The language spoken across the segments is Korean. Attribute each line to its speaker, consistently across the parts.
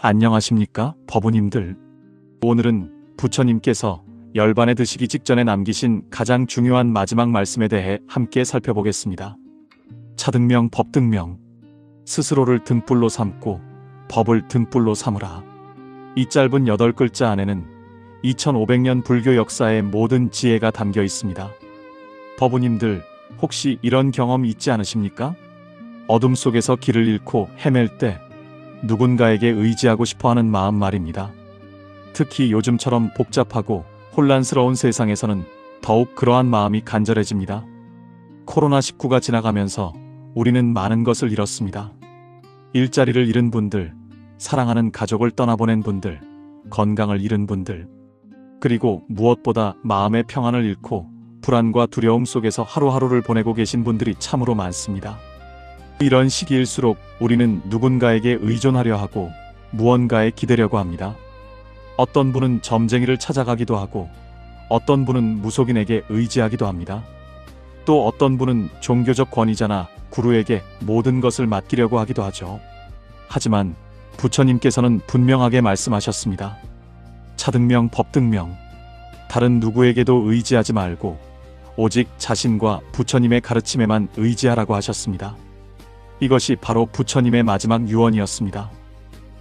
Speaker 1: 안녕하십니까, 법우님들. 오늘은 부처님께서 열반에 드시기 직전에 남기신 가장 중요한 마지막 말씀에 대해 함께 살펴보겠습니다. 차등명 법등명. 스스로를 등불로 삼고 법을 등불로 삼으라. 이 짧은 8글자 안에는 2500년 불교 역사의 모든 지혜가 담겨 있습니다. 법우님들, 혹시 이런 경험 있지 않으십니까? 어둠 속에서 길을 잃고 헤맬 때 누군가에게 의지하고 싶어하는 마음 말입니다. 특히 요즘처럼 복잡하고 혼란스러운 세상에서는 더욱 그러한 마음이 간절해집니다. 코로나19가 지나가면서 우리는 많은 것을 잃었습니다. 일자리를 잃은 분들, 사랑하는 가족을 떠나보낸 분들, 건강을 잃은 분들, 그리고 무엇보다 마음의 평안을 잃고 불안과 두려움 속에서 하루하루를 보내고 계신 분들이 참으로 많습니다. 이런 시기일수록 우리는 누군가에게 의존하려 하고 무언가에 기대려고 합니다. 어떤 분은 점쟁이를 찾아가기도 하고 어떤 분은 무속인에게 의지하기도 합니다. 또 어떤 분은 종교적 권위자나 구루에게 모든 것을 맡기려고 하기도 하죠. 하지만 부처님께서는 분명하게 말씀하셨습니다. 차등명 법등명. 다른 누구에게도 의지하지 말고 오직 자신과 부처님의 가르침에만 의지하라고 하셨습니다. 이것이 바로 부처님의 마지막 유언이었습니다.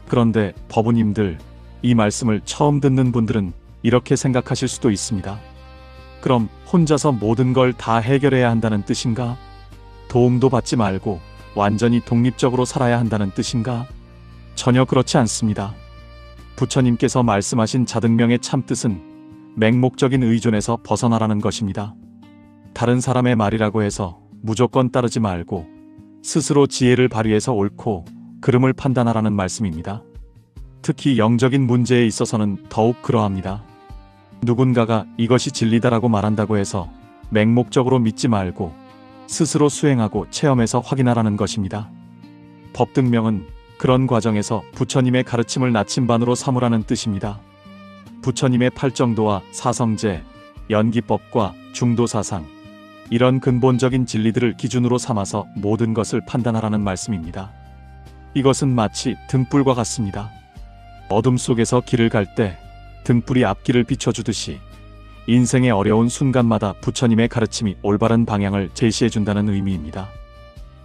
Speaker 1: 그런데 법우님들, 이 말씀을 처음 듣는 분들은 이렇게 생각하실 수도 있습니다. 그럼 혼자서 모든 걸 다 해결해야 한다는 뜻인가? 도움도 받지 말고 완전히 독립적으로 살아야 한다는 뜻인가? 전혀 그렇지 않습니다. 부처님께서 말씀하신 자등명의 참뜻은 맹목적인 의존에서 벗어나라는 것입니다. 다른 사람의 말이라고 해서 무조건 따르지 말고 스스로 지혜를 발휘해서 옳고 그름을 판단하라는 말씀입니다. 특히 영적인 문제에 있어서는 더욱 그러합니다. 누군가가 이것이 진리다라고 말한다고 해서 맹목적으로 믿지 말고 스스로 수행하고 체험해서 확인하라는 것입니다. 법등명은 그런 과정에서 부처님의 가르침을 나침반으로 삼으라는 뜻입니다. 부처님의 팔정도와 사성제, 연기법과 중도사상, 이런 근본적인 진리들을 기준으로 삼아서 모든 것을 판단하라는 말씀입니다. 이것은 마치 등불과 같습니다. 어둠 속에서 길을 갈 때 등불이 앞길을 비춰주듯이 인생의 어려운 순간마다 부처님의 가르침이 올바른 방향을 제시해준다는 의미입니다.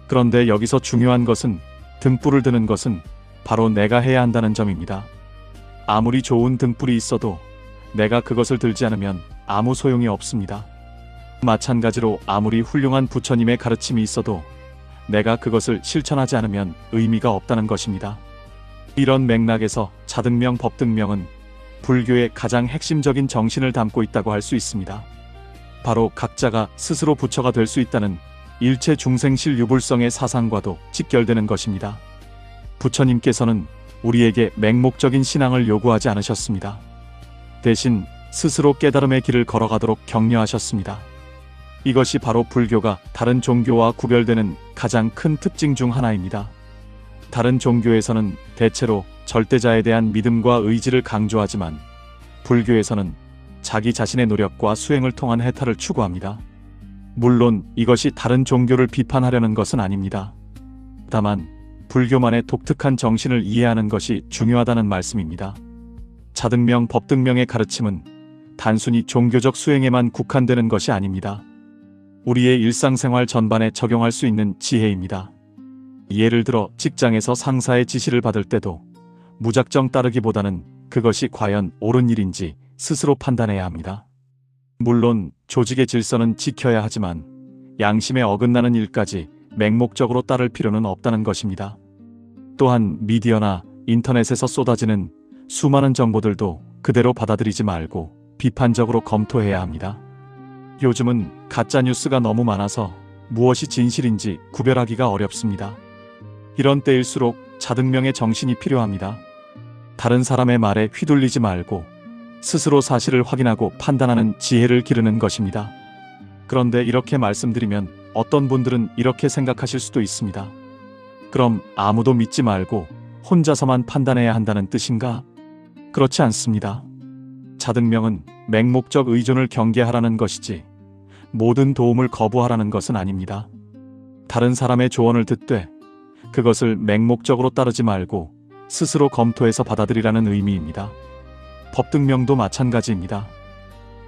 Speaker 1: 그런데 여기서 중요한 것은 등불을 드는 것은 바로 내가 해야 한다는 점입니다. 아무리 좋은 등불이 있어도 내가 그것을 들지 않으면 아무 소용이 없습니다. 마찬가지로 아무리 훌륭한 부처님의 가르침이 있어도 내가 그것을 실천하지 않으면 의미가 없다는 것입니다. 이런 맥락에서 차등명 법등명은 불교의 가장 핵심적인 정신을 담고 있다고 할 수 있습니다. 바로 각자가 스스로 부처가 될 수 있다는 일체 중생실 유불성의 사상과도 직결되는 것입니다. 부처님께서는 우리에게 맹목적인 신앙을 요구하지 않으셨습니다. 대신 스스로 깨달음의 길을 걸어가도록 격려하셨습니다. 이것이 바로 불교가 다른 종교와 구별되는 가장 큰 특징 중 하나입니다. 다른 종교에서는 대체로 절대자에 대한 믿음과 의지를 강조하지만 불교에서는 자기 자신의 노력과 수행을 통한 해탈을 추구합니다. 물론 이것이 다른 종교를 비판하려는 것은 아닙니다. 다만 불교만의 독특한 정신을 이해하는 것이 중요하다는 말씀입니다. 차등명 법등명의 가르침은 단순히 종교적 수행에만 국한되는 것이 아닙니다. 우리의 일상생활 전반에 적용할 수 있는 지혜입니다. 예를 들어 직장에서 상사의 지시를 받을 때도 무작정 따르기보다는 그것이 과연 옳은 일인지 스스로 판단해야 합니다. 물론 조직의 질서는 지켜야 하지만 양심에 어긋나는 일까지 맹목적으로 따를 필요는 없다는 것입니다. 또한 미디어나 인터넷에서 쏟아지는 수많은 정보들도 그대로 받아들이지 말고 비판적으로 검토해야 합니다. 요즘은 가짜뉴스가 너무 많아서 무엇이 진실인지 구별하기가 어렵습니다. 이런 때일수록 차등명의 정신이 필요합니다. 다른 사람의 말에 휘둘리지 말고 스스로 사실을 확인하고 판단하는 지혜를 기르는 것입니다. 그런데 이렇게 말씀드리면 어떤 분들은 이렇게 생각하실 수도 있습니다. 그럼 아무도 믿지 말고 혼자서만 판단해야 한다는 뜻인가? 그렇지 않습니다. 차등명은 맹목적 의존을 경계하라는 것이지 모든 도움을 거부하라는 것은 아닙니다. 다른 사람의 조언을 듣되 그것을 맹목적으로 따르지 말고 스스로 검토해서 받아들이라는 의미입니다. 법등명도 마찬가지입니다.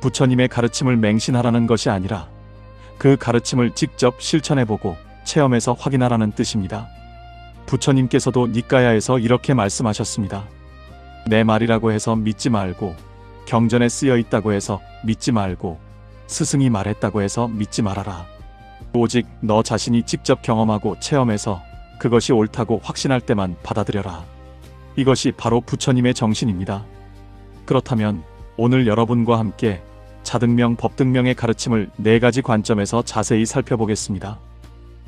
Speaker 1: 부처님의 가르침을 맹신하라는 것이 아니라 그 가르침을 직접 실천해보고 체험해서 확인하라는 뜻입니다. 부처님께서도 니까야에서 이렇게 말씀하셨습니다. 내 말이라고 해서 믿지 말고, 경전에 쓰여 있다고 해서 믿지 말고, 스승이 말했다고 해서 믿지 말아라. 오직 너 자신이 직접 경험하고 체험해서 그것이 옳다고 확신할 때만 받아들여라. 이것이 바로 부처님의 정신입니다. 그렇다면 오늘 여러분과 함께 자등명, 법등명의 가르침을 4가지 관점에서 자세히 살펴보겠습니다.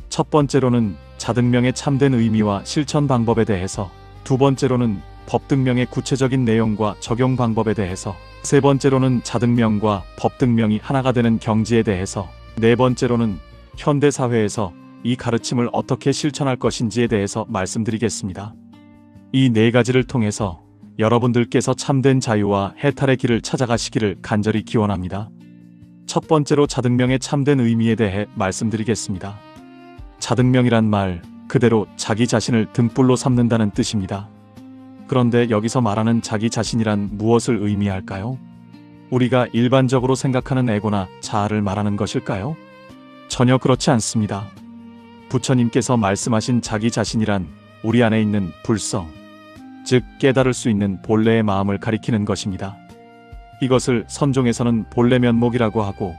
Speaker 1: 첫 번째로는 자등명의 참된 의미와 실천 방법에 대해서, 두 번째로는 법등명의 구체적인 내용과 적용 방법에 대해서, 세 번째로는 자등명과 법등명이 하나가 되는 경지에 대해서, 네 번째로는 현대 사회에서 이 가르침을 어떻게 실천할 것인지에 대해서 말씀드리겠습니다. 이 4가지를 통해서 여러분들께서 참된 자유와 해탈의 길을 찾아가시기를 간절히 기원합니다. 첫 번째로 자등명의 참된 의미에 대해 말씀드리겠습니다. 자등명이란 말 그대로 자기 자신을 등불로 삼는다는 뜻입니다. 그런데 여기서 말하는 자기 자신이란 무엇을 의미할까요? 우리가 일반적으로 생각하는 에고나 자아를 말하는 것일까요? 전혀 그렇지 않습니다. 부처님께서 말씀하신 자기 자신이란 우리 안에 있는 불성, 즉 깨달을 수 있는 본래의 마음을 가리키는 것입니다. 이것을 선종에서는 본래 면목이라고 하고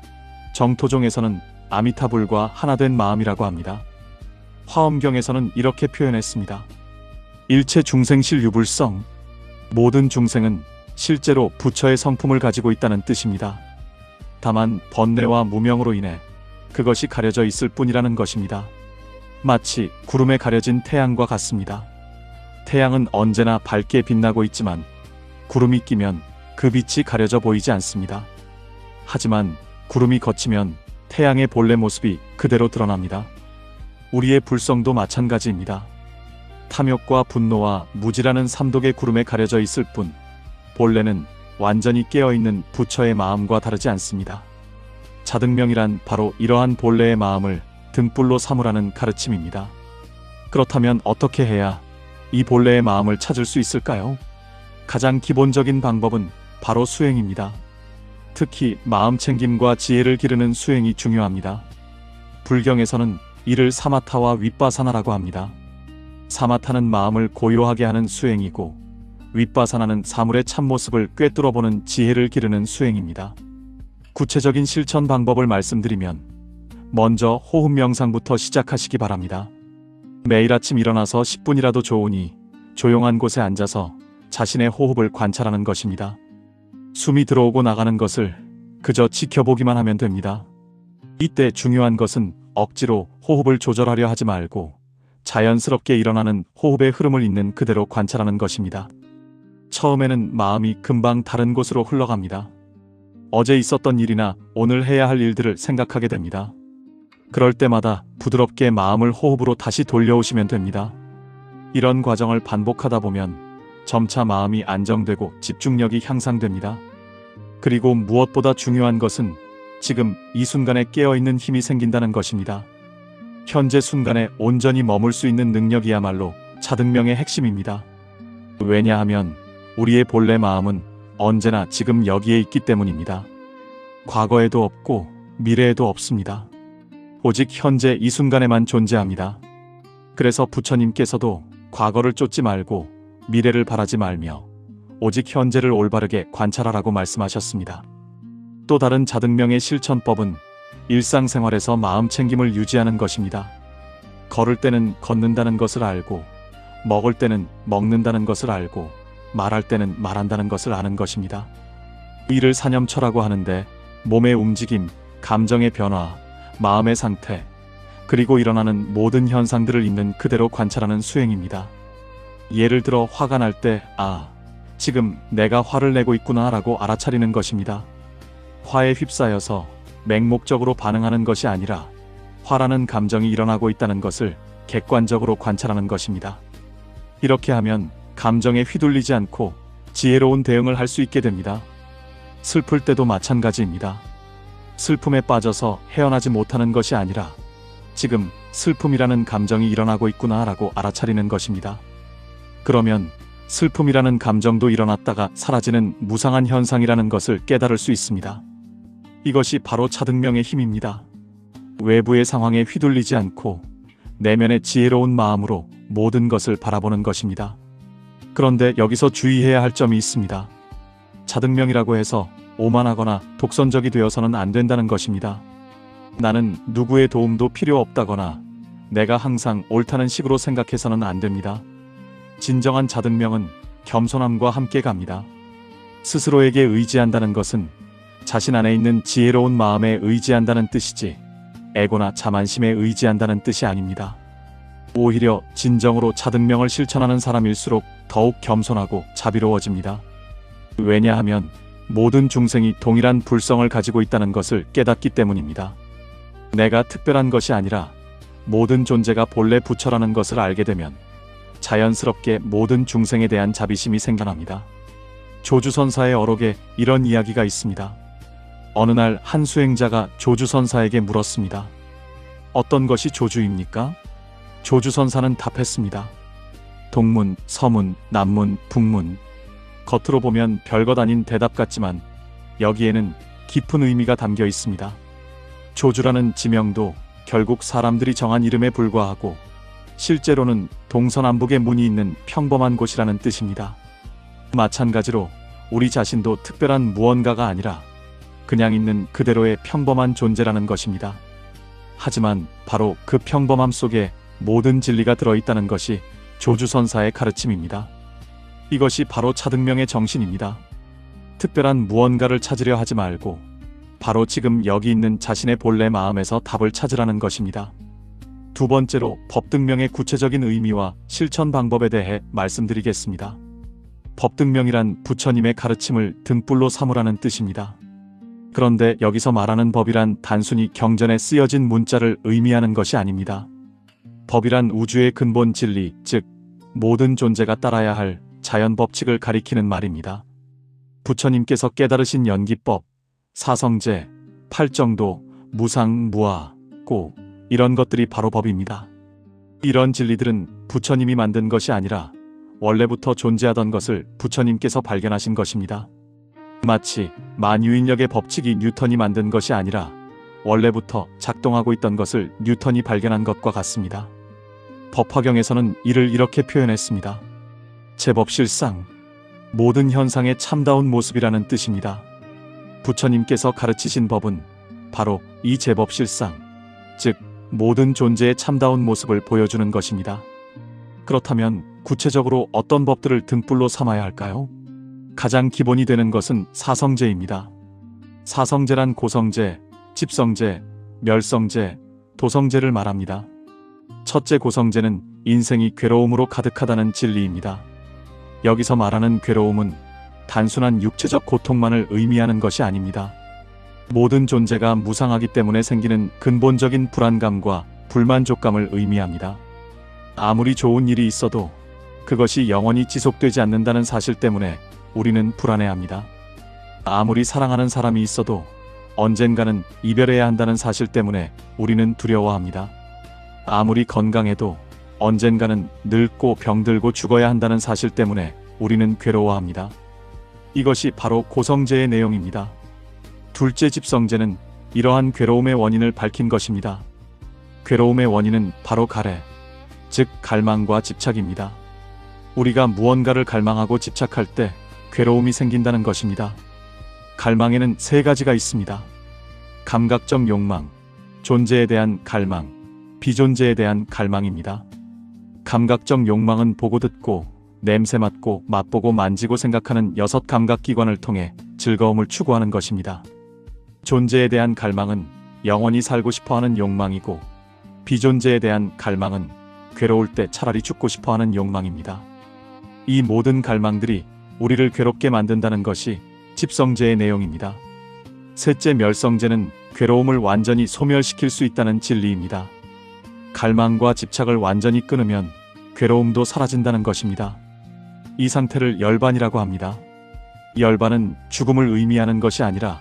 Speaker 1: 정토종에서는 아미타불과 하나된 마음이라고 합니다. 화엄경에서는 이렇게 표현했습니다. 일체 중생실 유불성, 모든 중생은 실제로 부처의 성품을 가지고 있다는 뜻입니다. 다만 번뇌와 무명으로 인해 그것이 가려져 있을 뿐이라는 것입니다. 마치 구름에 가려진 태양과 같습니다. 태양은 언제나 밝게 빛나고 있지만 구름이 끼면 그 빛이 가려져 보이지 않습니다. 하지만 구름이 걷히면 태양의 본래 모습이 그대로 드러납니다. 우리의 불성도 마찬가지입니다. 탐욕과 분노와 무지라는 삼독의 구름에 가려져 있을 뿐 본래는 완전히 깨어있는 부처의 마음과 다르지 않습니다. 자등명이란 바로 이러한 본래의 마음을 등불로 삼으라는 가르침입니다. 그렇다면 어떻게 해야 이 본래의 마음을 찾을 수 있을까요? 가장 기본적인 방법은 바로 수행입니다. 특히 마음 챙김과 지혜를 기르는 수행이 중요합니다. 불경에서는 이를 사마타와 윗바사나라고 합니다. 사마타는 마음을 고요하게 하는 수행이고 윗바사나는 사물의 참모습을 꿰뚫어보는 지혜를 기르는 수행입니다. 구체적인 실천 방법을 말씀드리면 먼저 호흡 명상부터 시작하시기 바랍니다. 매일 아침 일어나서 10분이라도 좋으니 조용한 곳에 앉아서 자신의 호흡을 관찰하는 것입니다. 숨이 들어오고 나가는 것을 그저 지켜보기만 하면 됩니다. 이때 중요한 것은 억지로 호흡을 조절하려 하지 말고 자연스럽게 일어나는 호흡의 흐름을 있는 그대로 관찰하는 것입니다. 처음에는 마음이 금방 다른 곳으로 흘러갑니다. 어제 있었던 일이나 오늘 해야 할 일들을 생각하게 됩니다. 그럴 때마다 부드럽게 마음을 호흡으로 다시 돌려오시면 됩니다. 이런 과정을 반복하다 보면 점차 마음이 안정되고 집중력이 향상됩니다. 그리고 무엇보다 중요한 것은 지금 이 순간에 깨어있는 힘이 생긴다는 것입니다. 현재 순간에 온전히 머물 수 있는 능력이야말로 자등명의 핵심입니다. 왜냐하면 우리의 본래 마음은 언제나 지금 여기에 있기 때문입니다. 과거에도 없고 미래에도 없습니다. 오직 현재 이 순간에만 존재합니다. 그래서 부처님께서도 과거를 쫓지 말고 미래를 바라지 말며 오직 현재를 올바르게 관찰하라고 말씀하셨습니다. 또 다른 자등명의 실천법은 일상생활에서 마음 챙김을 유지하는 것입니다. 걸을 때는 걷는다는 것을 알고, 먹을 때는 먹는다는 것을 알고, 말할 때는 말한다는 것을 아는 것입니다. 이를 사념처라고 하는데 몸의 움직임, 감정의 변화, 마음의 상태, 그리고 일어나는 모든 현상들을 있는 그대로 관찰하는 수행입니다. 예를 들어 화가 날 때 지금 내가 화를 내고 있구나 라고 알아차리는 것입니다. 화에 휩싸여서 맹목적으로 반응하는 것이 아니라 화라는 감정이 일어나고 있다는 것을 객관적으로 관찰하는 것입니다. 이렇게 하면 감정에 휘둘리지 않고 지혜로운 대응을 할 수 있게 됩니다. 슬플 때도 마찬가지입니다. 슬픔에 빠져서 헤어나지 못하는 것이 아니라 지금 슬픔이라는 감정이 일어나고 있구나 라고 알아차리는 것입니다. 그러면 슬픔이라는 감정도 일어났다가 사라지는 무상한 현상이라는 것을 깨달을 수 있습니다. 이것이 바로 차등명의 힘입니다. 외부의 상황에 휘둘리지 않고 내면의 지혜로운 마음으로 모든 것을 바라보는 것입니다. 그런데 여기서 주의해야 할 점이 있습니다. 차등명이라고 해서 오만하거나 독선적이 되어서는 안 된다는 것입니다. 나는 누구의 도움도 필요 없다거나 내가 항상 옳다는 식으로 생각해서는 안 됩니다. 진정한 차등명은 겸손함과 함께 갑니다. 스스로에게 의지한다는 것은 자신 안에 있는 지혜로운 마음에 의지한다는 뜻이지 에고나 자만심에 의지한다는 뜻이 아닙니다. 오히려 진정으로 차등명을 실천하는 사람일수록 더욱 겸손하고 자비로워집니다. 왜냐하면 모든 중생이 동일한 불성을 가지고 있다는 것을 깨닫기 때문입니다. 내가 특별한 것이 아니라 모든 존재가 본래 부처라는 것을 알게 되면 자연스럽게 모든 중생에 대한 자비심이 생겨납니다. 조주선사의 어록에 이런 이야기가 있습니다. 어느 날 한 수행자가 조주선사에게 물었습니다. 어떤 것이 조주입니까? 조주선사는 답했습니다. 동문, 서문, 남문, 북문. 겉으로 보면 별것 아닌 대답 같지만 여기에는 깊은 의미가 담겨 있습니다. 조주라는 지명도 결국 사람들이 정한 이름에 불과하고 실제로는 동서남북의 문이 있는 평범한 곳이라는 뜻입니다. 마찬가지로 우리 자신도 특별한 무언가가 아니라 그냥 있는 그대로의 평범한 존재라는 것입니다. 하지만 바로 그 평범함 속에 모든 진리가 들어있다는 것이 조주선사의 가르침입니다. 이것이 바로 차등명의 정신입니다. 특별한 무언가를 찾으려 하지 말고 바로 지금 여기 있는 자신의 본래 마음에서 답을 찾으라는 것입니다. 두 번째로 법등명의 구체적인 의미와 실천 방법에 대해 말씀드리겠습니다. 법등명이란 부처님의 가르침을 등불로 삼으라는 뜻입니다. 그런데 여기서 말하는 법이란 단순히 경전에 쓰여진 문자를 의미하는 것이 아닙니다. 법이란 우주의 근본 진리, 즉 모든 존재가 따라야 할 자연 법칙을 가리키는 말입니다. 부처님께서 깨달으신 연기법, 사성제, 팔정도, 무상, 무아, 고 이런 것들이 바로 법입니다. 이런 진리들은 부처님이 만든 것이 아니라 원래부터 존재하던 것을 부처님께서 발견하신 것입니다. 마치 만유인력의 법칙이 뉴턴이 만든 것이 아니라 원래부터 작동하고 있던 것을 뉴턴이 발견한 것과 같습니다. 법화경에서는 이를 이렇게 표현했습니다. 제법실상, 모든 현상의 참다운 모습이라는 뜻입니다. 부처님께서 가르치신 법은 바로 이 제법실상, 즉 모든 존재의 참다운 모습을 보여주는 것입니다. 그렇다면 구체적으로 어떤 법들을 등불로 삼아야 할까요? 가장 기본이 되는 것은 사성제입니다. 사성제란 고성제, 집성제, 멸성제, 도성제를 말합니다. 첫째 고성제는 인생이 괴로움으로 가득하다는 진리입니다. 여기서 말하는 괴로움은 단순한 육체적 고통만을 의미하는 것이 아닙니다. 모든 존재가 무상하기 때문에 생기는 근본적인 불안감과 불만족감을 의미합니다. 아무리 좋은 일이 있어도 그것이 영원히 지속되지 않는다는 사실 때문에 우리는 불안해합니다. 아무리 사랑하는 사람이 있어도 언젠가는 이별해야 한다는 사실 때문에 우리는 두려워합니다. 아무리 건강해도 언젠가는 늙고 병들고 죽어야 한다는 사실 때문에 우리는 괴로워합니다. 이것이 바로 고성제의 내용입니다. 둘째 집성제는 이러한 괴로움의 원인을 밝힌 것입니다. 괴로움의 원인은 바로 가래, 즉 갈망과 집착입니다. 우리가 무언가를 갈망하고 집착할 때 괴로움이 생긴다는 것입니다. 갈망에는 세 가지가 있습니다. 감각적 욕망, 존재에 대한 갈망, 비존재에 대한 갈망입니다. 감각적 욕망은 보고 듣고 냄새 맡고 맛보고 만지고 생각하는 6 감각기관을 통해 즐거움을 추구하는 것입니다. 존재에 대한 갈망은 영원히 살고 싶어하는 욕망이고 비존재에 대한 갈망은 괴로울 때 차라리 죽고 싶어하는 욕망입니다. 이 모든 갈망들이 우리를 괴롭게 만든다는 것이 집성제의 내용입니다. 셋째 멸성제는 괴로움을 완전히 소멸시킬 수 있다는 진리입니다. 갈망과 집착을 완전히 끊으면 괴로움도 사라진다는 것입니다. 이 상태를 열반이라고 합니다. 열반은 죽음을 의미하는 것이 아니라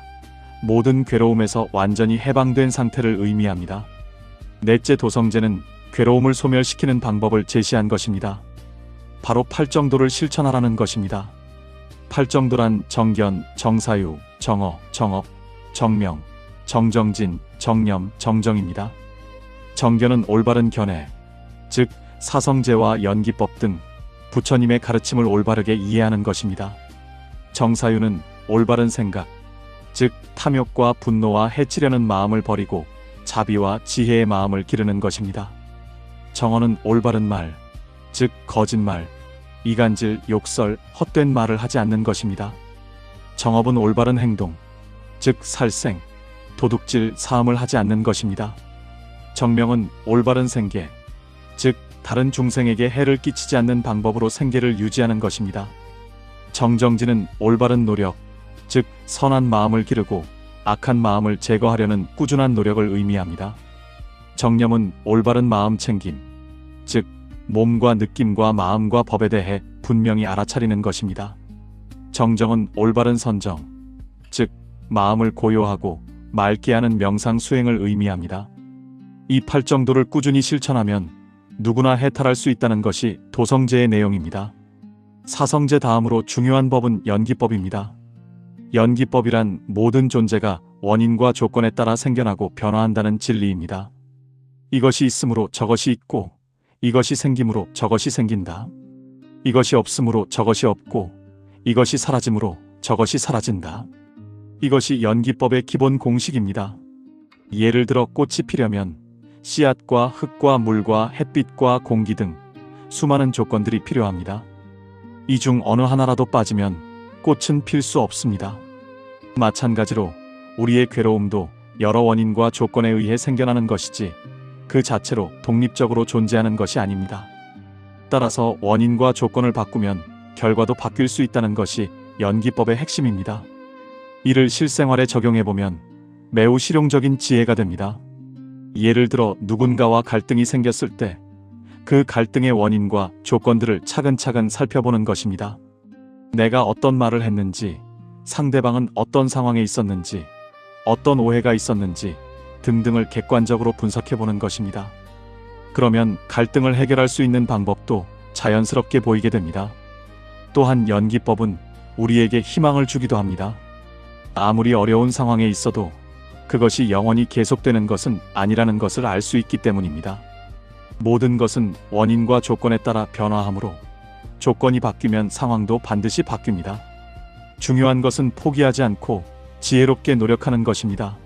Speaker 1: 모든 괴로움에서 완전히 해방된 상태를 의미합니다. 넷째 도성제는 괴로움을 소멸시키는 방법을 제시한 것입니다. 바로 팔정도를 실천하라는 것입니다. 팔정도란 정견, 정사유, 정어, 정업, 정명, 정정진, 정념, 정정입니다. 정견은 올바른 견해, 즉 사성제와 연기법 등 부처님의 가르침을 올바르게 이해하는 것입니다. 정사유는 올바른 생각, 즉 탐욕과 분노와 해치려는 마음을 버리고 자비와 지혜의 마음을 기르는 것입니다. 정어는 올바른 말, 즉 거짓말, 이간질, 욕설, 헛된 말을 하지 않는 것입니다. 정업은 올바른 행동, 즉 살생, 도둑질, 사음을 하지 않는 것입니다. 정명은 올바른 생계, 즉 다른 중생에게 해를 끼치지 않는 방법으로 생계를 유지하는 것입니다. 정정진은 올바른 노력, 즉 선한 마음을 기르고 악한 마음을 제거하려는 꾸준한 노력을 의미합니다. 정념은 올바른 마음 챙김, 즉 몸과 느낌과 마음과 법에 대해 분명히 알아차리는 것입니다. 정정은 올바른 선정, 즉 마음을 고요하고 맑게 하는 명상 수행을 의미합니다. 이 팔정도를 꾸준히 실천하면 누구나 해탈할 수 있다는 것이 도성제의 내용입니다. 사성제 다음으로 중요한 법은 연기법입니다. 연기법이란 모든 존재가 원인과 조건에 따라 생겨나고 변화한다는 진리입니다. 이것이 있으므로 저것이 있고, 이것이 생김으로 저것이 생긴다. 이것이 없으므로 저것이 없고, 이것이 사라짐으로 저것이 사라진다. 이것이 연기법의 기본 공식입니다. 예를 들어 꽃이 피려면 씨앗과 흙과 물과 햇빛과 공기 등 수많은 조건들이 필요합니다. 이 중 어느 하나라도 빠지면 꽃은 필 수 없습니다. 마찬가지로 우리의 괴로움도 여러 원인과 조건에 의해 생겨나는 것이지 그 자체로 독립적으로 존재하는 것이 아닙니다. 따라서 원인과 조건을 바꾸면 결과도 바뀔 수 있다는 것이 연기법의 핵심입니다. 이를 실생활에 적용해보면 매우 실용적인 지혜가 됩니다. 예를 들어 누군가와 갈등이 생겼을 때 그 갈등의 원인과 조건들을 차근차근 살펴보는 것입니다. 내가 어떤 말을 했는지, 상대방은 어떤 상황에 있었는지, 어떤 오해가 있었는지 등등을 객관적으로 분석해보는 것입니다. 그러면 갈등을 해결할 수 있는 방법도 자연스럽게 보이게 됩니다. 또한 연기법은 우리에게 희망을 주기도 합니다. 아무리 어려운 상황에 있어도 그것이 영원히 계속되는 것은 아니라는 것을 알 수 있기 때문입니다. 모든 것은 원인과 조건에 따라 변화하므로 조건이 바뀌면 상황도 반드시 바뀝니다. 중요한 것은 포기하지 않고 지혜롭게 노력하는 것입니다.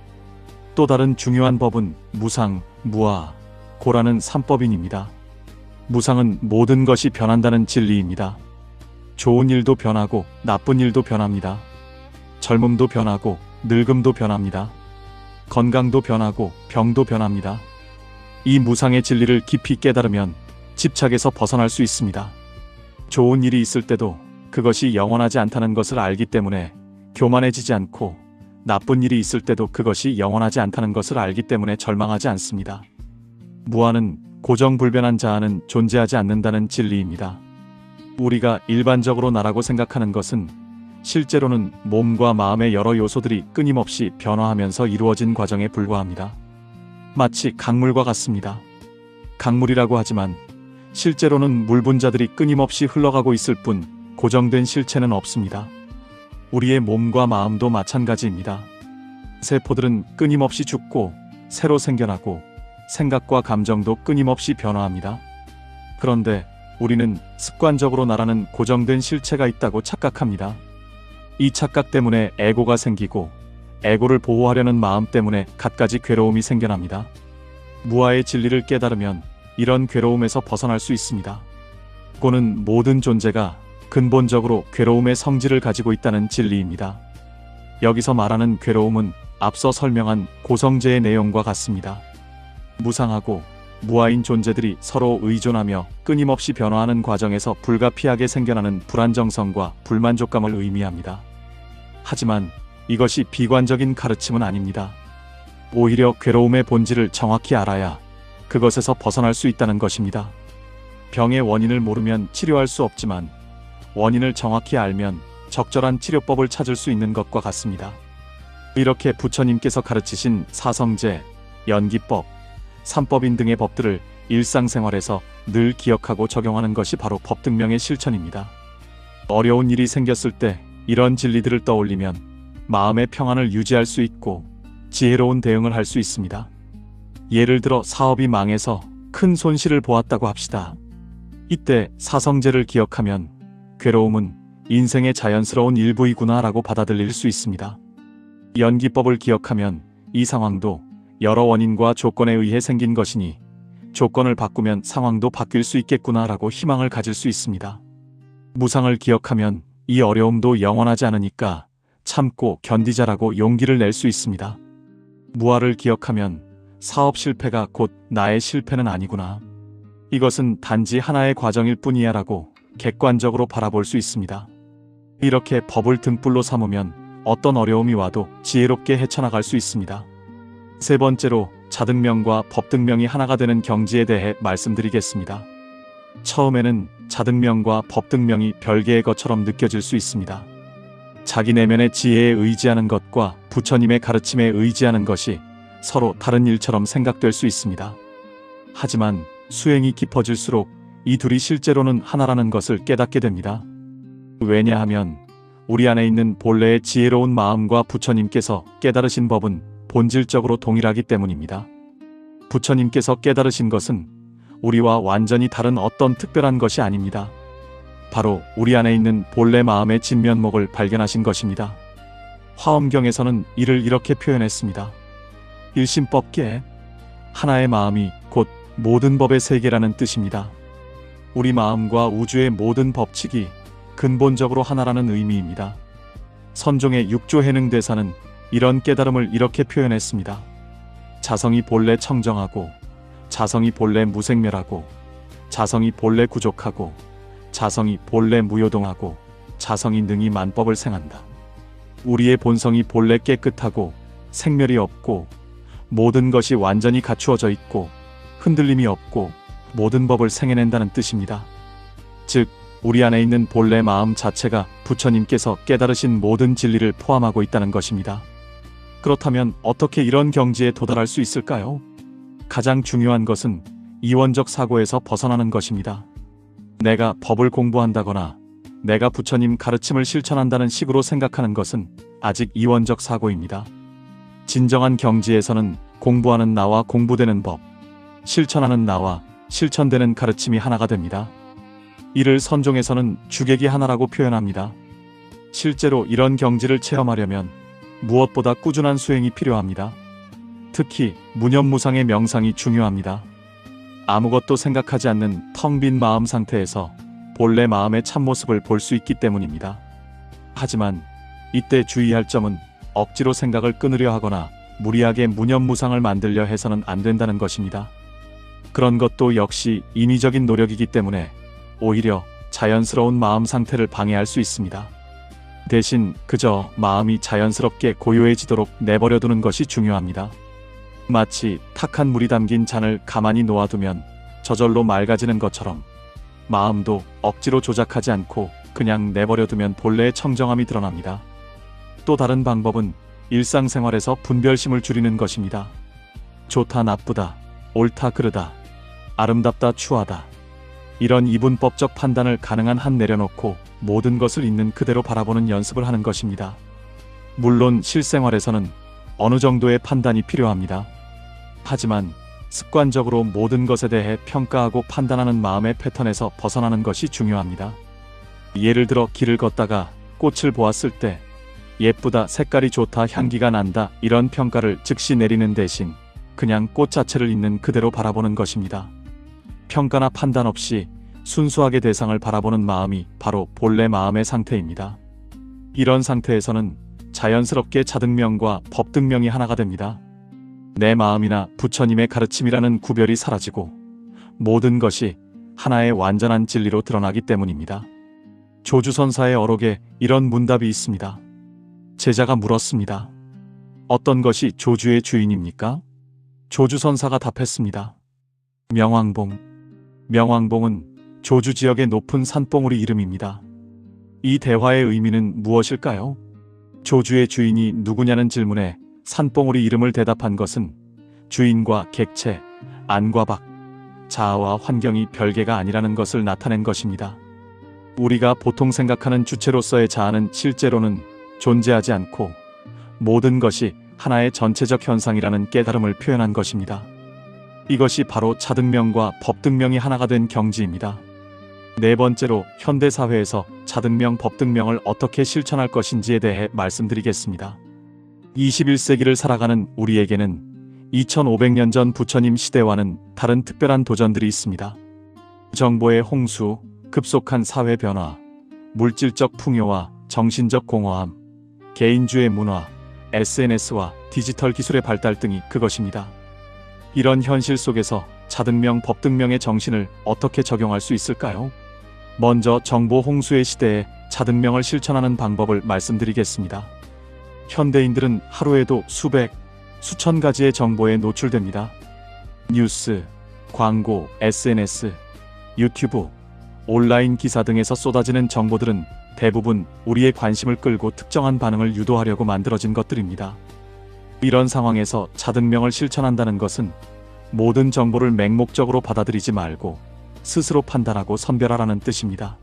Speaker 1: 또 다른 중요한 법은 무상, 무아, 고라는 삼법인입니다. 무상은 모든 것이 변한다는 진리입니다. 좋은 일도 변하고 나쁜 일도 변합니다. 젊음도 변하고 늙음도 변합니다. 건강도 변하고 병도 변합니다. 이 무상의 진리를 깊이 깨달으면 집착에서 벗어날 수 있습니다. 좋은 일이 있을 때도 그것이 영원하지 않다는 것을 알기 때문에 교만해지지 않고, 나쁜 일이 있을 때도 그것이 영원하지 않다는 것을 알기 때문에 절망하지 않습니다. 무아는 고정불변한 자아는 존재하지 않는다는 진리입니다. 우리가 일반적으로 나라고 생각하는 것은 실제로는 몸과 마음의 여러 요소들이 끊임없이 변화하면서 이루어진 과정에 불과합니다. 마치 강물과 같습니다. 강물이라고 하지만 실제로는 물 분자들이 끊임없이 흘러가고 있을 뿐 고정된 실체는 없습니다. 우리의 몸과 마음도 마찬가지입니다. 세포들은 끊임없이 죽고 새로 생겨나고 생각과 감정도 끊임없이 변화합니다. 그런데 우리는 습관적으로 나라는 고정된 실체가 있다고 착각합니다. 이 착각 때문에 에고가 생기고, 에고를 보호하려는 마음 때문에 갖가지 괴로움이 생겨납니다. 무아의 진리를 깨달으면 이런 괴로움에서 벗어날 수 있습니다. 고는 모든 존재가 근본적으로 괴로움의 성질을 가지고 있다는 진리입니다. 여기서 말하는 괴로움은 앞서 설명한 고성제의 내용과 같습니다. 무상하고 무아인 존재들이 서로 의존하며 끊임없이 변화하는 과정에서 불가피하게 생겨나는 불안정성과 불만족감을 의미합니다. 하지만 이것이 비관적인 가르침은 아닙니다. 오히려 괴로움의 본질을 정확히 알아야 그것에서 벗어날 수 있다는 것입니다. 병의 원인을 모르면 치료할 수 없지만 원인을 정확히 알면 적절한 치료법을 찾을 수 있는 것과 같습니다. 이렇게 부처님께서 가르치신 사성제, 연기법, 삼법인 등의 법들을 일상생활에서 늘 기억하고 적용하는 것이 바로 법등명의 실천입니다. 어려운 일이 생겼을 때 이런 진리들을 떠올리면 마음의 평안을 유지할 수 있고 지혜로운 대응을 할 수 있습니다. 예를 들어 사업이 망해서 큰 손실을 보았다고 합시다. 이때 사성제를 기억하면 괴로움은 인생의 자연스러운 일부이구나 라고 받아들일 수 있습니다. 연기법을 기억하면 이 상황도 여러 원인과 조건에 의해 생긴 것이니 조건을 바꾸면 상황도 바뀔 수 있겠구나 라고 희망을 가질 수 있습니다. 무상을 기억하면 이 어려움도 영원하지 않으니까 참고 견디자라고 용기를 낼 수 있습니다. 무아를 기억하면 사업 실패가 곧 나의 실패는 아니구나. 이것은 단지 하나의 과정일 뿐이야 라고 객관적으로 바라볼 수 있습니다. 이렇게 법을 등불로 삼으면 어떤 어려움이 와도 지혜롭게 헤쳐나갈 수 있습니다. 세 번째로 자등명과 법등명이 하나가 되는 경지에 대해 말씀드리겠습니다. 처음에는 자등명과 법등명이 별개의 것처럼 느껴질 수 있습니다. 자기 내면의 지혜에 의지하는 것과 부처님의 가르침에 의지하는 것이 서로 다른 일처럼 생각될 수 있습니다. 하지만 수행이 깊어질수록 이 둘이 실제로는 하나라는 것을 깨닫게 됩니다. 왜냐하면 우리 안에 있는 본래의 지혜로운 마음과 부처님께서 깨달으신 법은 본질적으로 동일하기 때문입니다. 부처님께서 깨달으신 것은 우리와 완전히 다른 어떤 특별한 것이 아닙니다. 바로 우리 안에 있는 본래 마음의 진면목을 발견하신 것입니다. 화엄경에서는 이를 이렇게 표현했습니다. 일심법계, 하나의 마음이 곧 모든 법의 세계라는 뜻입니다. 우리 마음과 우주의 모든 법칙이 근본적으로 하나라는 의미입니다. 선종의 육조해능대사는 이런 깨달음을 이렇게 표현했습니다. 자성이 본래 청정하고, 자성이 본래 무생멸하고, 자성이 본래 구족하고, 자성이 본래 무요동하고, 자성이 능히 만법을 생한다. 우리의 본성이 본래 깨끗하고 생멸이 없고 모든 것이 완전히 갖추어져 있고 흔들림이 없고 모든 법을 생해낸다는 뜻입니다. 즉 우리 안에 있는 본래 마음 자체가 부처님께서 깨달으신 모든 진리를 포함하고 있다는 것입니다. 그렇다면 어떻게 이런 경지에 도달할 수 있을까요? 가장 중요한 것은 이원적 사고에서 벗어나는 것입니다. 내가 법을 공부한다거나 내가 부처님 가르침을 실천한다는 식으로 생각하는 것은 아직 이원적 사고입니다. 진정한 경지에서는 공부하는 나와 공부되는 법, 실천하는 나와 실천되는 가르침이 하나가 됩니다. 이를 선종에서는 주객이 하나라고 표현합니다. 실제로 이런 경지를 체험하려면 무엇보다 꾸준한 수행이 필요합니다. 특히 무념무상의 명상이 중요합니다. 아무것도 생각하지 않는 텅 빈 마음 상태에서 본래 마음의 참모습을 볼 수 있기 때문입니다. 하지만 이때 주의할 점은 억지로 생각을 끊으려 하거나 무리하게 무념무상을 만들려 해서는 안 된다는 것입니다. 그런 것도 역시 인위적인 노력이기 때문에 오히려 자연스러운 마음 상태를 방해할 수 있습니다. 대신 그저 마음이 자연스럽게 고요해지도록 내버려 두는 것이 중요합니다. 마치 탁한 물이 담긴 잔을 가만히 놓아두면 저절로 맑아지는 것처럼 마음도 억지로 조작하지 않고 그냥 내버려 두면 본래의 청정함이 드러납니다. 또 다른 방법은 일상생활에서 분별심을 줄이는 것입니다. 좋다 나쁘다, 옳다 그르다, 아름답다 추하다, 이런 이분법적 판단을 가능한 한 내려놓고 모든 것을 있는 그대로 바라보는 연습을 하는 것입니다. 물론 실생활에서는 어느 정도의 판단이 필요합니다. 하지만 습관적으로 모든 것에 대해 평가하고 판단하는 마음의 패턴에서 벗어나는 것이 중요합니다. 예를 들어 길을 걷다가 꽃을 보았을 때 예쁘다, 색깔이 좋다, 향기가 난다, 이런 평가를 즉시 내리는 대신 그냥 꽃 자체를 있는 그대로 바라보는 것입니다. 평가나 판단 없이 순수하게 대상을 바라보는 마음이 바로 본래 마음의 상태입니다. 이런 상태에서는 자연스럽게 자등명과 법등명이 하나가 됩니다. 내 마음이나 부처님의 가르침이라는 구별이 사라지고 모든 것이 하나의 완전한 진리로 드러나기 때문입니다. 조주선사의 어록에 이런 문답이 있습니다. 제자가 물었습니다. 어떤 것이 조주의 주인입니까? 조주선사가 답했습니다. 명왕봉. 명왕봉은 조주 지역의 높은 산봉우리 이름입니다. 이 대화의 의미는 무엇일까요? 조주의 주인이 누구냐는 질문에 산봉우리 이름을 대답한 것은 주인과 객체, 안과 밖, 자아와 환경이 별개가 아니라는 것을 나타낸 것입니다. 우리가 보통 생각하는 주체로서의 자아는 실제로는 존재하지 않고 모든 것이 하나의 전체적 현상이라는 깨달음을 표현한 것입니다. 이것이 바로 자등명과 법등명이 하나가 된 경지입니다. 네 번째로 현대사회에서 자등명, 법등명을 어떻게 실천할 것인지에 대해 말씀드리겠습니다. 21세기를 살아가는 우리에게는 2500년 전 부처님 시대와는 다른 특별한 도전들이 있습니다. 정보의 홍수, 급속한 사회 변화, 물질적 풍요와 정신적 공허함, 개인주의 문화, SNS와 디지털 기술의 발달 등이 그것입니다. 이런 현실 속에서 자등명, 법등명의 정신을 어떻게 적용할 수 있을까요? 먼저 정보 홍수의 시대에 자등명을 실천하는 방법을 말씀드리겠습니다. 현대인들은 하루에도 수백, 수천 가지의 정보에 노출됩니다. 뉴스, 광고, SNS, 유튜브, 온라인 기사 등에서 쏟아지는 정보들은 대부분 우리의 관심을 끌고 특정한 반응을 유도하려고 만들어진 것들입니다. 이런 상황에서 자등명을 실천한다는 것은 모든 정보를 맹목적으로 받아들이지 말고 스스로 판단하고 선별하라는 뜻입니다.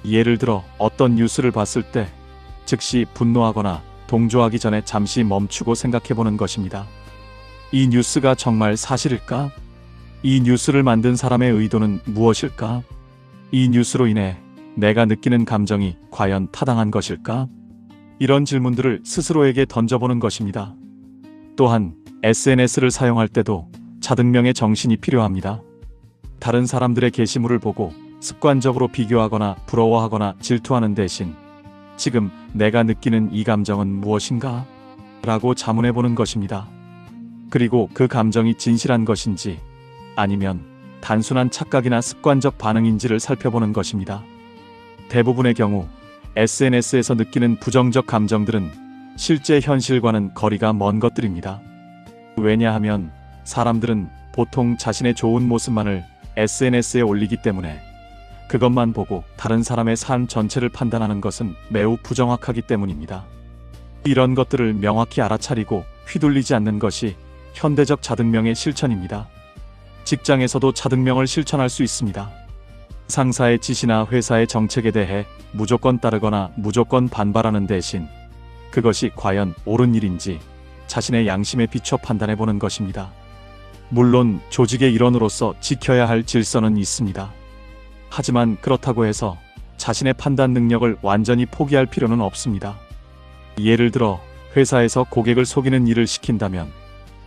Speaker 1: 예를 들어 어떤 뉴스를 봤을 때 즉시 분노하거나 동조하기 전에 잠시 멈추고 생각해보는 것입니다. 이 뉴스가 정말 사실일까? 이 뉴스를 만든 사람의 의도는 무엇일까? 이 뉴스로 인해 내가 느끼는 감정이 과연 타당한 것일까? 이런 질문들을 스스로에게 던져보는 것입니다. 또한 SNS를 사용할 때도 자등명의 정신이 필요합니다. 다른 사람들의 게시물을 보고 습관적으로 비교하거나 부러워하거나 질투하는 대신 지금 내가 느끼는 이 감정은 무엇인가? 라고 자문해보는 것입니다. 그리고 그 감정이 진실한 것인지 아니면 단순한 착각이나 습관적 반응인지를 살펴보는 것입니다. 대부분의 경우 SNS에서 느끼는 부정적 감정들은 실제 현실과는 거리가 먼 것들입니다. 왜냐하면 사람들은 보통 자신의 좋은 모습만을 SNS에 올리기 때문에 그것만 보고 다른 사람의 삶 전체를 판단하는 것은 매우 부정확하기 때문입니다. 이런 것들을 명확히 알아차리고 휘둘리지 않는 것이 현대적 자등명의 실천입니다. 직장에서도 자등명을 실천할 수 있습니다. 상사의 지시나 회사의 정책에 대해 무조건 따르거나 무조건 반발하는 대신 그것이 과연 옳은 일인지 자신의 양심에 비춰 판단해보는 것입니다. 물론 조직의 일원으로서 지켜야 할 질서는 있습니다. 하지만 그렇다고 해서 자신의 판단 능력을 완전히 포기할 필요는 없습니다. 예를 들어 회사에서 고객을 속이는 일을 시킨다면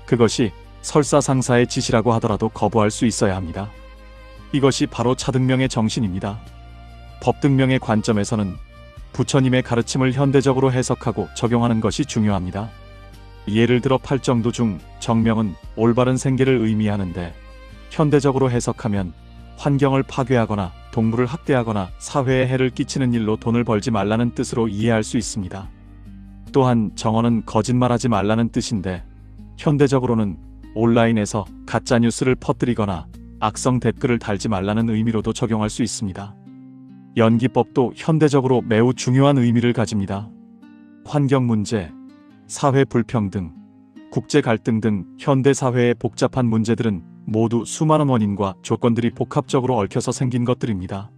Speaker 1: 그것이 설사 상사의 지시라고 하더라도 거부할 수 있어야 합니다. 이것이 바로 자등명의 정신입니다. 법등명의 관점에서는 부처님의 가르침을 현대적으로 해석하고 적용하는 것이 중요합니다. 예를 들어 팔정도 중 정명은 올바른 생계를 의미하는데 현대적으로 해석하면 환경을 파괴하거나 동물을 학대하거나 사회에 해를 끼치는 일로 돈을 벌지 말라는 뜻으로 이해할 수 있습니다. 또한 정언은 거짓말하지 말라는 뜻인데 현대적으로는 온라인에서 가짜뉴스를 퍼뜨리거나 악성 댓글을 달지 말라는 의미로도 적용할 수 있습니다. 연기법도 현대적으로 매우 중요한 의미를 가집니다. 환경 문제, 사회 불평등, 국제 갈등 등 현대 사회의 복잡한 문제들은 모두 수많은 원인과 조건들이 복합적으로 얽혀서 생긴 것들입니다.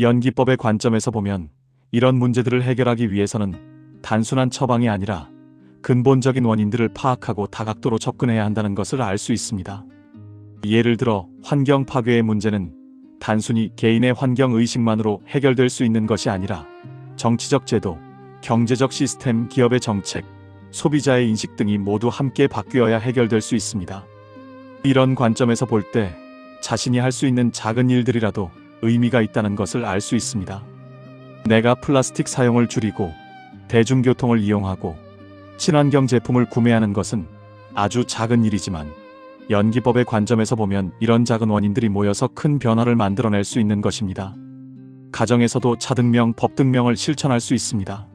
Speaker 1: 연기법의 관점에서 보면 이런 문제들을 해결하기 위해서는 단순한 처방이 아니라 근본적인 원인들을 파악하고 다각도로 접근해야 한다는 것을 알 수 있습니다. 예를 들어 환경 파괴의 문제는 단순히 개인의 환경 의식만으로 해결될 수 있는 것이 아니라 정치적 제도, 경제적 시스템, 기업의 정책, 소비자의 인식 등이 모두 함께 바뀌어야 해결될 수 있습니다. 이런 관점에서 볼 때 자신이 할 수 있는 작은 일들이라도 의미가 있다는 것을 알 수 있습니다. 내가 플라스틱 사용을 줄이고 대중교통을 이용하고 친환경 제품을 구매하는 것은 아주 작은 일이지만 연기법의 관점에서 보면 이런 작은 원인들이 모여서 큰 변화를 만들어낼 수 있는 것입니다. 가정에서도 자등명, 법등명을 실천할 수 있습니다.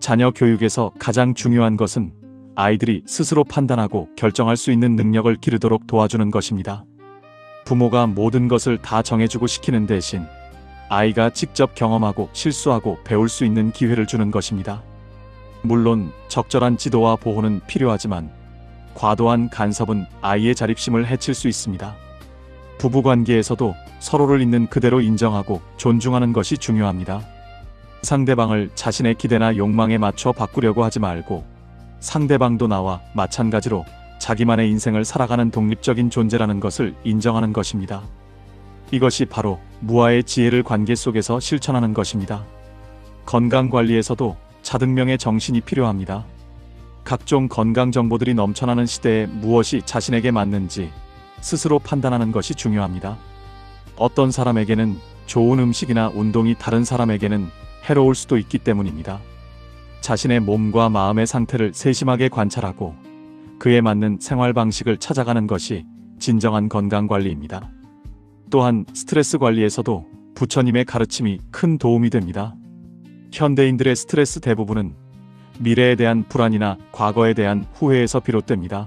Speaker 1: 자녀 교육에서 가장 중요한 것은 아이들이 스스로 판단하고 결정할 수 있는 능력을 기르도록 도와주는 것입니다. 부모가 모든 것을 다 정해주고 시키는 대신 아이가 직접 경험하고 실수하고 배울 수 있는 기회를 주는 것입니다. 물론 적절한 지도와 보호는 필요하지만 과도한 간섭은 아이의 자립심을 해칠 수 있습니다. 부부관계에서도 서로를 있는 그대로 인정하고 존중하는 것이 중요합니다. 상대방을 자신의 기대나 욕망에 맞춰 바꾸려고 하지 말고 상대방도 나와 마찬가지로 자기만의 인생을 살아가는 독립적인 존재라는 것을 인정하는 것입니다. 이것이 바로 무아의 지혜를 관계 속에서 실천하는 것입니다. 건강관리에서도 차등명의 정신이 필요합니다. 각종 건강 정보들이 넘쳐나는 시대에 무엇이 자신에게 맞는지 스스로 판단하는 것이 중요합니다. 어떤 사람에게는 좋은 음식이나 운동이 다른 사람에게는 해로울 수도 있기 때문입니다. 자신의 몸과 마음의 상태를 세심하게 관찰하고 그에 맞는 생활 방식을 찾아가는 것이 진정한 건강관리입니다. 또한 스트레스 관리에서도 부처님의 가르침이 큰 도움이 됩니다. 현대인들의 스트레스 대부분은 미래에 대한 불안이나 과거에 대한 후회에서 비롯됩니다.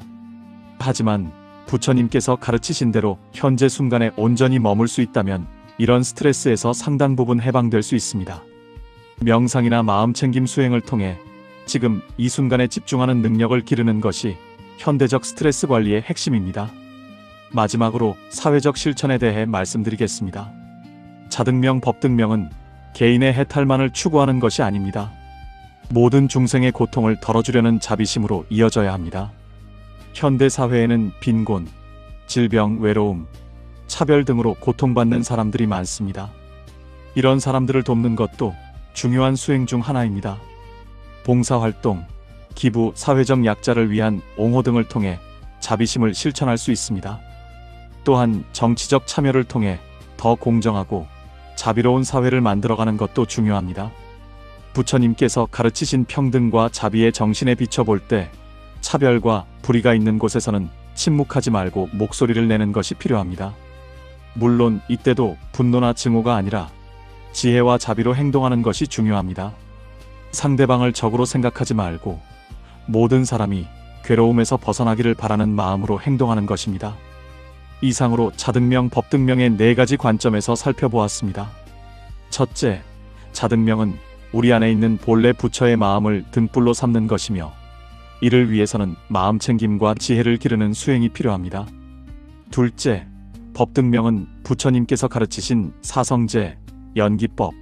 Speaker 1: 하지만 부처님께서 가르치신 대로 현재 순간에 온전히 머물 수 있다면 이런 스트레스에서 상당 부분 해방될 수 있습니다. 명상이나 마음챙김 수행을 통해 지금 이 순간에 집중하는 능력을 기르는 것이 현대적 스트레스 관리의 핵심입니다. 마지막으로 사회적 실천에 대해 말씀드리겠습니다. 차등명, 법등명은 개인의 해탈만을 추구하는 것이 아닙니다. 모든 중생의 고통을 덜어주려는 자비심으로 이어져야 합니다. 현대 사회에는 빈곤, 질병, 외로움, 차별 등으로 고통받는 사람들이 많습니다. 이런 사람들을 돕는 것도 중요한 수행 중 하나입니다. 봉사활동, 기부, 사회적 약자를 위한 옹호 등을 통해 자비심을 실천할 수 있습니다. 또한 정치적 참여를 통해 더 공정하고 자비로운 사회를 만들어가는 것도 중요합니다. 부처님께서 가르치신 평등과 자비의 정신에 비춰볼 때 차별과 불의가 있는 곳에서는 침묵하지 말고 목소리를 내는 것이 필요합니다. 물론 이때도 분노나 증오가 아니라 지혜와 자비로 행동하는 것이 중요합니다. 상대방을 적으로 생각하지 말고 모든 사람이 괴로움에서 벗어나기를 바라는 마음으로 행동하는 것입니다. 이상으로 차등명, 법등명의 4가지 관점에서 살펴보았습니다. 첫째, 차등명은 우리 안에 있는 본래 부처의 마음을 등불로 삼는 것이며 이를 위해서는 마음챙김과 지혜를 기르는 수행이 필요합니다. 둘째, 법등명은 부처님께서 가르치신 사성제, 연기법,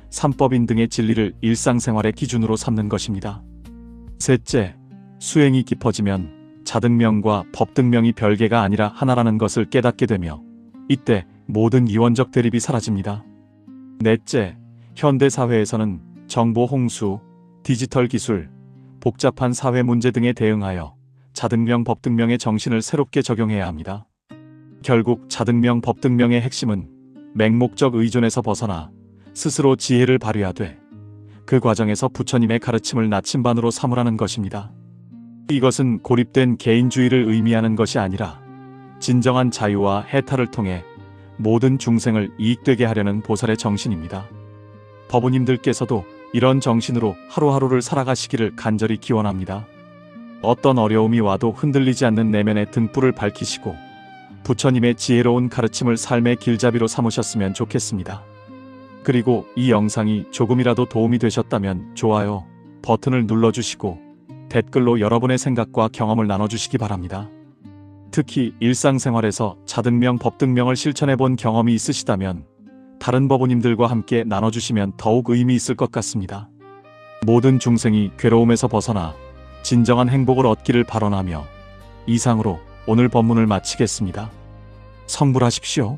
Speaker 1: 삼법인 등의 진리를 일상생활의 기준으로 삼는 것입니다. 셋째, 수행이 깊어지면 차등명과 법등명이 별개가 아니라 하나라는 것을 깨닫게 되며 이때 모든 이원적 대립이 사라집니다. 넷째, 현대사회에서는 정보 홍수, 디지털 기술, 복잡한 사회 문제 등에 대응하여 차등명, 법등명의 정신을 새롭게 적용해야 합니다. 결국 차등명, 법등명의 핵심은 맹목적 의존에서 벗어나 스스로 지혜를 발휘하되 그 과정에서 부처님의 가르침을 나침반으로 삼으라는 것입니다. 이것은 고립된 개인주의를 의미하는 것이 아니라 진정한 자유와 해탈을 통해 모든 중생을 이익되게 하려는 보살의 정신입니다. 법우님들께서도 이런 정신으로 하루하루를 살아가시기를 간절히 기원합니다. 어떤 어려움이 와도 흔들리지 않는 내면의 등불을 밝히시고 부처님의 지혜로운 가르침을 삶의 길잡이로 삼으셨으면 좋겠습니다. 그리고 이 영상이 조금이라도 도움이 되셨다면 좋아요 버튼을 눌러주시고 댓글로 여러분의 생각과 경험을 나눠주시기 바랍니다. 특히 일상생활에서 차등명, 법등명을 실천해본 경험이 있으시다면 다른 법우님들과 함께 나눠주시면 더욱 의미 있을 것 같습니다. 모든 중생이 괴로움에서 벗어나 진정한 행복을 얻기를 발언하며 이상으로 오늘 법문을 마치겠습니다. 성불하십시오.